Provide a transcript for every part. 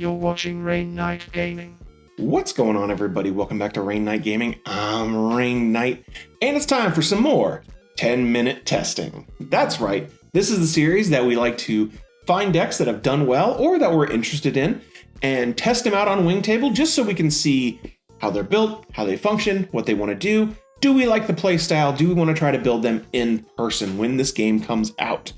You're watching Rainnite Gaming. What's going on, everybody? Welcome back to Rainnite Gaming. I'm Rainnite, and it's time for some more 10-minute testing. That's right, this is the series that we like to find decks that have done well or that we're interested in and test them out on Wingtable just so we can see how they're built, how they function, what they want to do. Do we like the play style? Do we want to try to build them in person when this game comes out?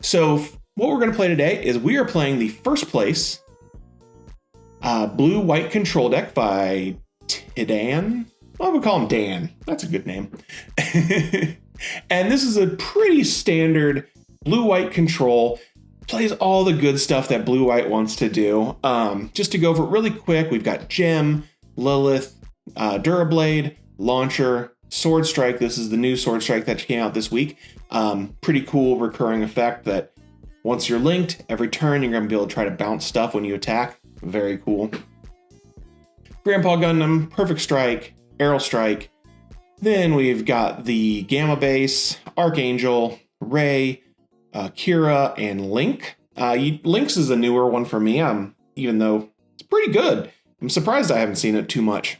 So what we're going to play today is we are playing the first place blue-white control deck by Tidan. Well, we'll call him Dan. That's a good name. And this is a pretty standard blue-white control. Plays all the good stuff that blue-white wants to do. Just to go over it really quick, we've got Gem, Lilith, Durablade, Launcher, Sword Strike. This is the new Sword Strike that came out this week. Pretty cool recurring effect that once you're linked, every turn you're going to be able to try to bounce stuff when you attack. Very cool. Grandpa Gundam, Perfect Strike, Arrow Strike. Then we've got the Gamma Base, Archangel, Ray, Kira, and Link. Lynx is a newer one for me, even though it's pretty good. I'm surprised I haven't seen it too much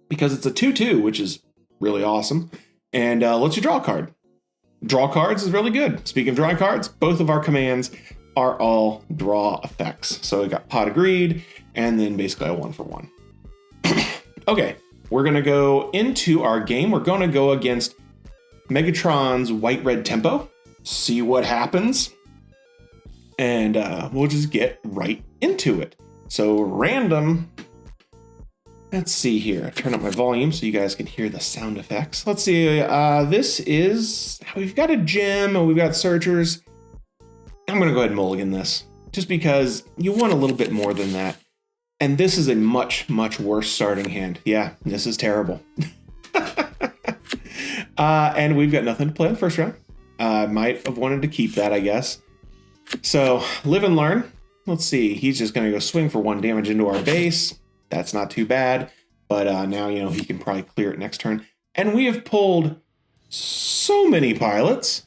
because it's a 2/2, which is really awesome, and lets you draw a card. Draw cards is really good. Speaking of drawing cards, both of our commands are all draw effects. So we got Pot of Greed, and then basically a 1-for-1. Okay, we're gonna go into our game. We're gonna go against Megatron's white-red tempo, see what happens, and we'll just get right into it. So random, let's see here. Turn up my volume so you guys can hear the sound effects. Let's see, this is, we've got a gem and we've got searchers. I'm gonna go ahead and mulligan this just because you want a little bit more than that. And this is a much, much worse starting hand. Yeah, this is terrible. And we've got nothing to play in the first round. Might have wanted to keep that, I guess. So live and learn. Let's see, he's just gonna go swing for 1 damage into our base. That's not too bad, but now, you know, he can probably clear it next turn. And we have pulled so many pilots.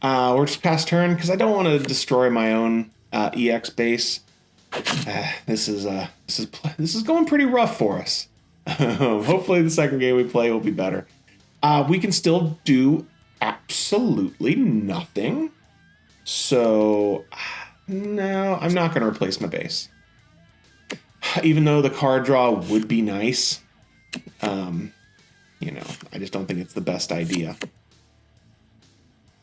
We're just past turn because I don't want to destroy my own EX base. This is going pretty rough for us. Hopefully the second game we play will be better. We can still do absolutely nothing. So no, I'm not going to replace my base. Even though the card draw would be nice, you know, I just don't think it's the best idea.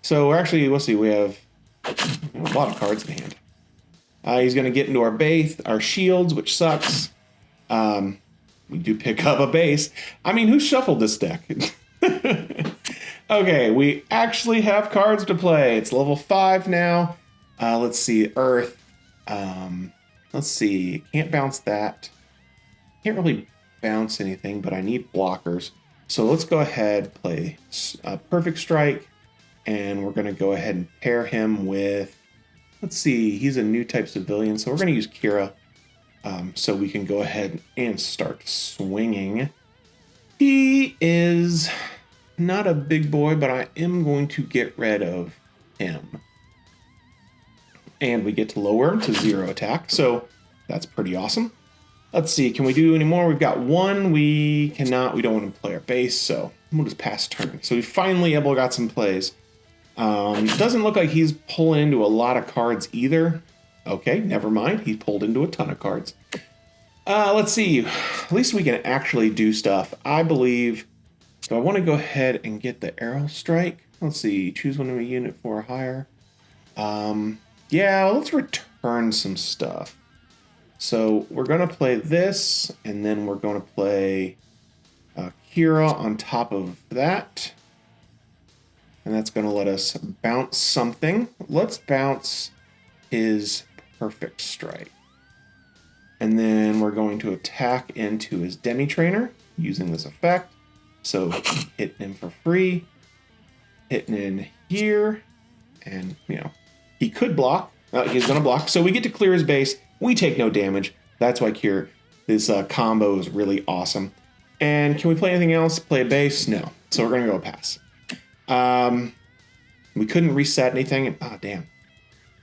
So we're actually, let's see, we have a lot of cards in hand. He's going to get into our base, our shields, which sucks. We do pick up a base. I mean, who shuffled this deck? Okay, we actually have cards to play. It's level 5 now. Let's see, Earth. Let's see, can't bounce that. Can't really bounce anything, but I need blockers. So let's go ahead, play Perfect Strike. And we're going to go ahead and pair him with, let's see, he's a new type civilian. So we're going to use Kira so we can go ahead and start swinging. He is not a big boy, but I am going to get rid of him. And we get to lower him to 0 attack. So that's pretty awesome. Let's see, can we do any more? We've got 1. We cannot, we don't want to play our base. So we'll just pass turn. So we finally got some plays. Doesn't look like he's pulling into a lot of cards either. Okay, never mind. He pulled into a ton of cards. Let's see. At least we can actually do stuff. I believe. So I want to go ahead and get the Arrow Strike. Let's see. Choose one of a unit 4 or higher. Yeah, let's return some stuff. So we're going to play this, and then we're going to play Kira on top of that. And that's going to let us bounce something. Let's bounce his Perfect Strike. And then we're going to attack into his Demi Trainer using this effect. So hitting him for free. Hitting in here. And, you know, he could block. He's going to block. So we get to clear his base. We take no damage. That's why Kira, this combo is really awesome. And can we play anything else? Play a base? No. So we're going to go pass. We couldn't reset anything. Ah, damn.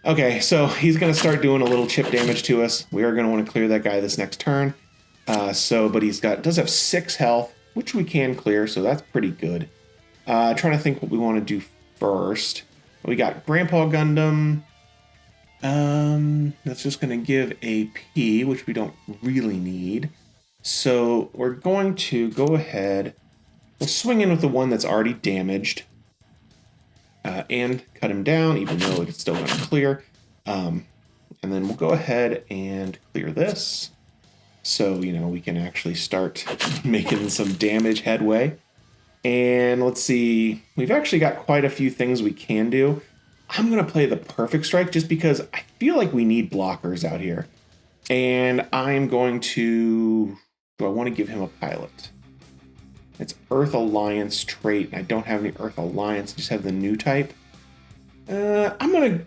Okay, so he's going to start doing a little chip damage to us. We are going to want to clear that guy this next turn. But does have 6 health, which we can clear, so that's pretty good. Trying to think what we want to do first. We got Grandpa Gundam. That's just going to give AP, which we don't really need. So we're going to go ahead. We'll swing in with the one that's already damaged. And cut him down, even though it's still going to clear. And then we'll go ahead and clear this. So, we can actually start making some damage headway. And let's see, we've actually got quite a few things we can do. I'm going to play the Perfect Strike just because I feel like we need blockers out here. And I'm going to... Do I want to give him a pilot? It's Earth Alliance trait, and I don't have any Earth Alliance. I just have the new type. I'm gonna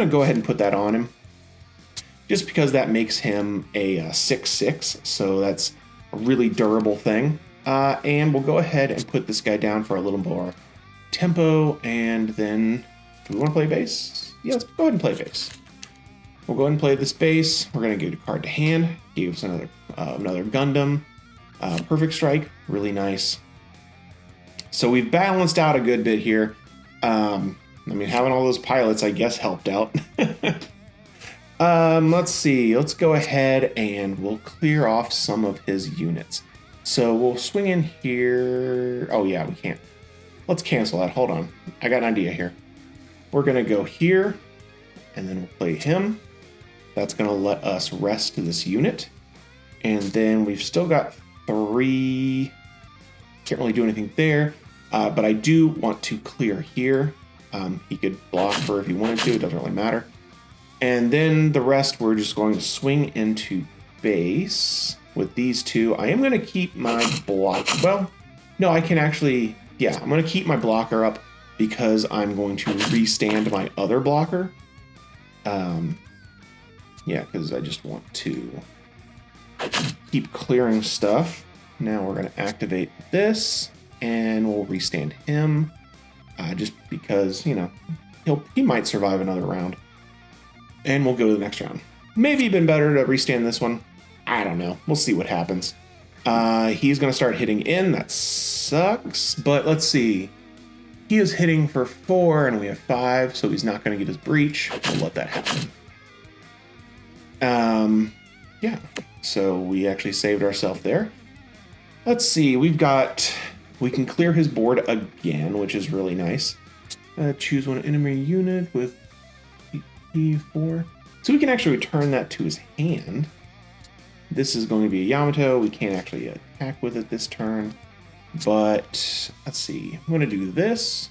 go ahead and put that on him, just because that makes him a 6/6. So that's a really durable thing. And we'll go ahead and put this guy down for a little more tempo. And then, do we want to play base? Yeah, let's go ahead and play base. We'll go ahead and play this base. We're gonna give a card to hand. Give us another Gundam. Perfect Strike, really nice. So we've balanced out a good bit here. Having all those pilots, I guess, helped out. Let's see. Let's go ahead and we'll clear off some of his units. So we'll swing in here. Oh, yeah, we can't. Let's cancel that. Hold on. I got an idea here. We're going to go here, and then we'll play him. That's going to let us rest this unit. And then we've still got 3. Can't really do anything there, but I do want to clear here. He could block for if he wanted to, it doesn't really matter. And then the rest we're just going to swing into base with these 2. I am going to keep my block. Well, no, I can actually, yeah, I'm going to keep my blocker up because I'm going to restand my other blocker. Yeah, because I just want to keep clearing stuff. Now we're going to activate this, and we'll restand him, just because, he might survive another round. And we'll go to the next round. Maybe been better to restand this one. I don't know. We'll see what happens. He's going to start hitting in. That sucks, but let's see. He is hitting for 4, and we have 5, so he's not going to get his breach. We'll let that happen. Yeah, so we actually saved ourselves there. Let's see, we can clear his board again, which is really nice. Choose one enemy unit with P4. So we can actually return that to his hand. This is going to be a Yamato. We can't actually attack with it this turn. But let's see, I'm going to do this,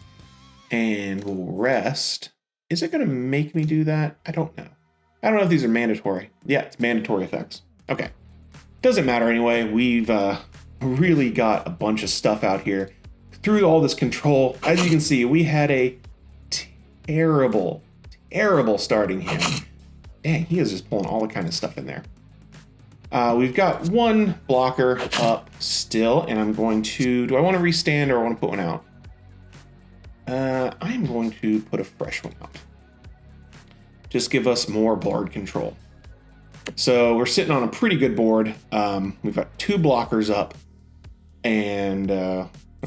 and we'll rest. Is it going to make me do that? I don't know. I don't know if these are mandatory. Yeah, it's mandatory effects. Okay. Doesn't matter anyway. We've really got a bunch of stuff out here. Through all this control, as you can see, we had a terrible starting hand. Dang, he is just pulling all the kind of stuff in there. We've got one blocker up still, and I'm going to... Do I want to restand or I want to put one out? I'm going to put a fresh one out. Just give us more board control. So we're sitting on a pretty good board. We've got 2 blockers up, and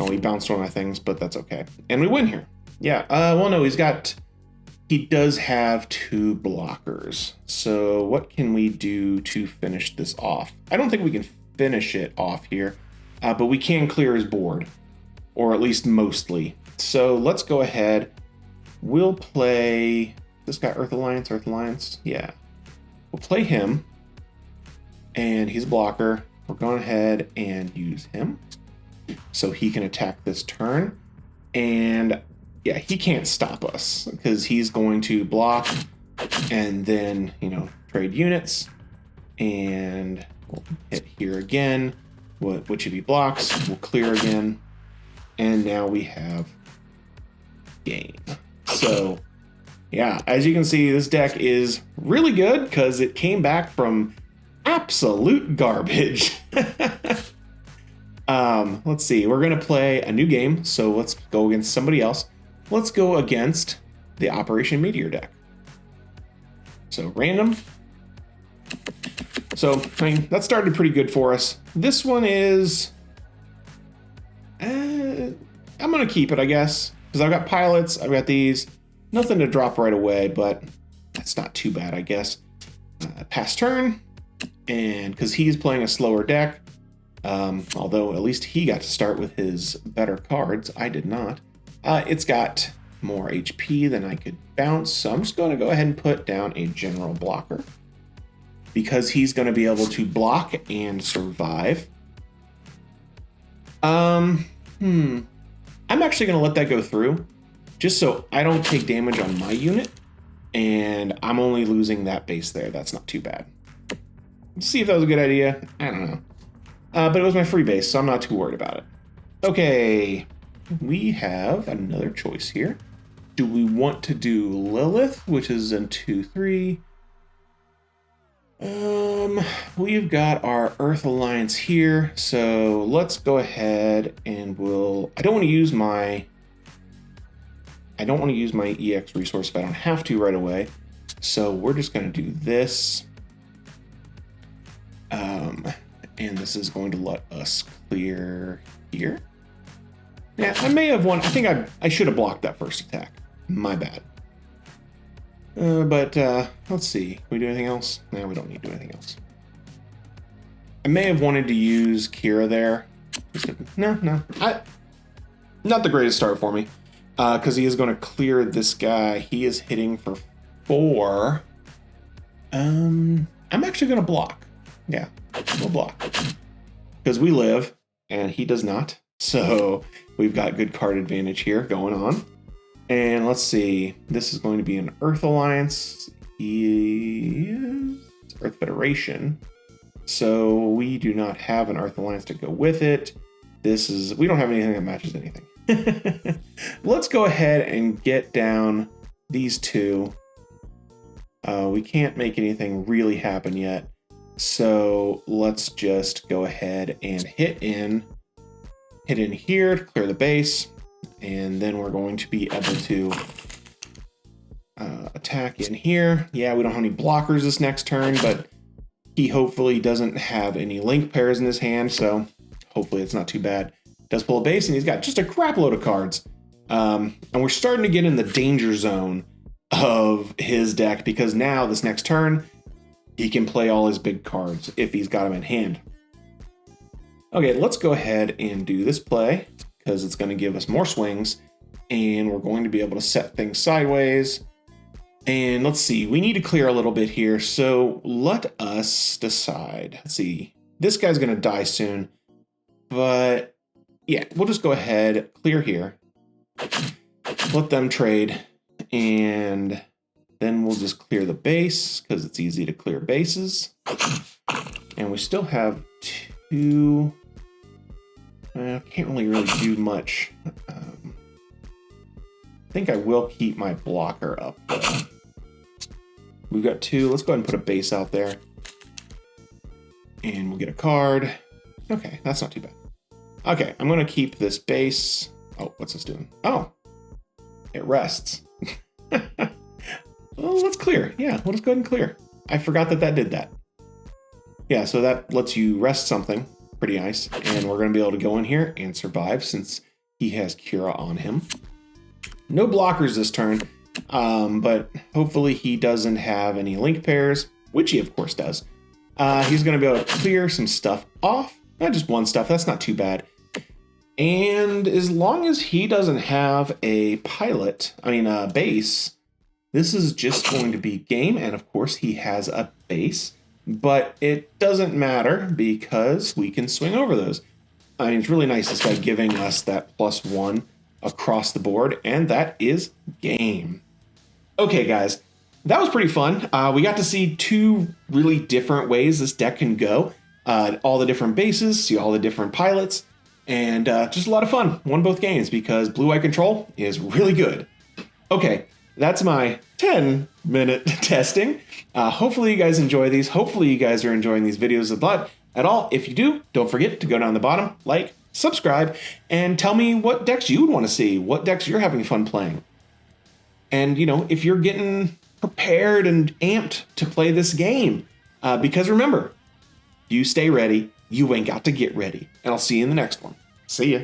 we bounced one of my things, but that's okay. And we win here. Yeah. Well, no, he does have 2 blockers. So what can we do to finish this off? I don't think we can finish it off here, but we can clear his board, or at least mostly. So let's go ahead. We'll play this guy, Earth Alliance. Yeah. We'll play him, and he's a blocker. We're going ahead and use him so he can attack this turn. And yeah, he can't stop us because he's going to block and then, trade units. And we'll hit here again, which if he blocks, we'll clear again. And now we have game. So yeah, as you can see, this deck is really good because it came back from absolute garbage. Let's see, we're going to play a new game. So let's go against somebody else. Let's go against the Operation Meteor deck. So random. So, I mean, that started pretty good for us. This one is... I'm going to keep it, I guess. Because I've got pilots, I've got these. Nothing to drop right away, but that's not too bad, I guess. Pass turn. And because he's playing a slower deck, although at least he got to start with his better cards, I did not. It's got more HP than I could bounce, so I'm just going to go ahead and put down a general blocker because he's going to be able to block and survive. I'm actually going to let that go through just so I don't take damage on my unit, and I'm only losing that base there. That's not too bad. Let's see if that was a good idea. I don't know. But it was my free base, so I'm not too worried about it. Okay, we have another choice here. Do we want to do Lilith, which is in 2/3? We've got our Earth Alliance here, so let's go ahead and I don't want to use my EX resource if I don't have to right away. So we're just going to do this. And this is going to let us clear here. Yeah, I may have won. I think I should have blocked that first attack. My bad. But let's see. Can we do anything else? No, we don't need to do anything else. I may have wanted to use Kira there. No. Not the greatest start for me. Because he is going to clear this guy. He is hitting for 4. I'm actually going to block. Yeah, we'll block. Because we live, and he does not. So we've got good card advantage here going on. And let's see. This is going to be an Earth Alliance. He is Earth Federation. So we do not have an Earth Alliance to go with it. We don't have anything that matches anything. Let's go ahead and get down these two. We can't make anything really happen yet. So let's just go ahead and hit in here to clear the base. And then we're going to be able to attack in here. Yeah, we don't have any blockers this next turn, but he hopefully doesn't have any link pairs in his hand, so hopefully it's not too bad. Does pull a base, and he's got just a crap load of cards. And we're starting to get in the danger zone of his deck, because now this next turn, he can play all his big cards if he's got them in hand. Okay, let's go ahead and do this play, because it's going to give us more swings, and we're going to be able to set things sideways. And let's see, we need to clear a little bit here, so let us decide. Let's see, this guy's going to die soon, but yeah, we'll just go ahead, clear here, let them trade, and then we'll just clear the base, because it's easy to clear bases. And we still have 2... can't really do much. I think I will keep my blocker up, though. We've got 2. Let's go ahead and put a base out there. And we'll get a card. Okay, that's not too bad. Okay, I'm going to keep this base. Oh, what's this doing? Oh, it rests. Well, let's clear. Yeah, we'll just go ahead and clear. I forgot that did that. Yeah, so that lets you rest something. Pretty nice. And we're going to be able to go in here and survive since he has Kira on him. No blockers this turn, but hopefully he doesn't have any link pairs, which he of course does. He's going to be able to clear some stuff off. Not just one stuff, that's not too bad. And as long as he doesn't have a base, this is just going to be game. And of course he has a base. But it doesn't matter because we can swing over those. I mean, it's really nice, this guy giving us that +1 across the board, and that is game. Okay, guys, that was pretty fun. We got to see 2 really different ways this deck can go. All the different bases, see all the different pilots, and just a lot of fun. Won both games because Blue Eye Control is really good. Okay, that's my 10-minute testing. Hopefully you guys enjoy these. Hopefully you guys are enjoying these videos a lot at all. If you do, don't forget to go down the bottom, like, subscribe, and tell me what decks you would want to see, what decks you're having fun playing. And, if you're getting prepared and amped to play this game, because remember, you stay ready, you ain't got to get ready. And I'll see you in the next one. See ya.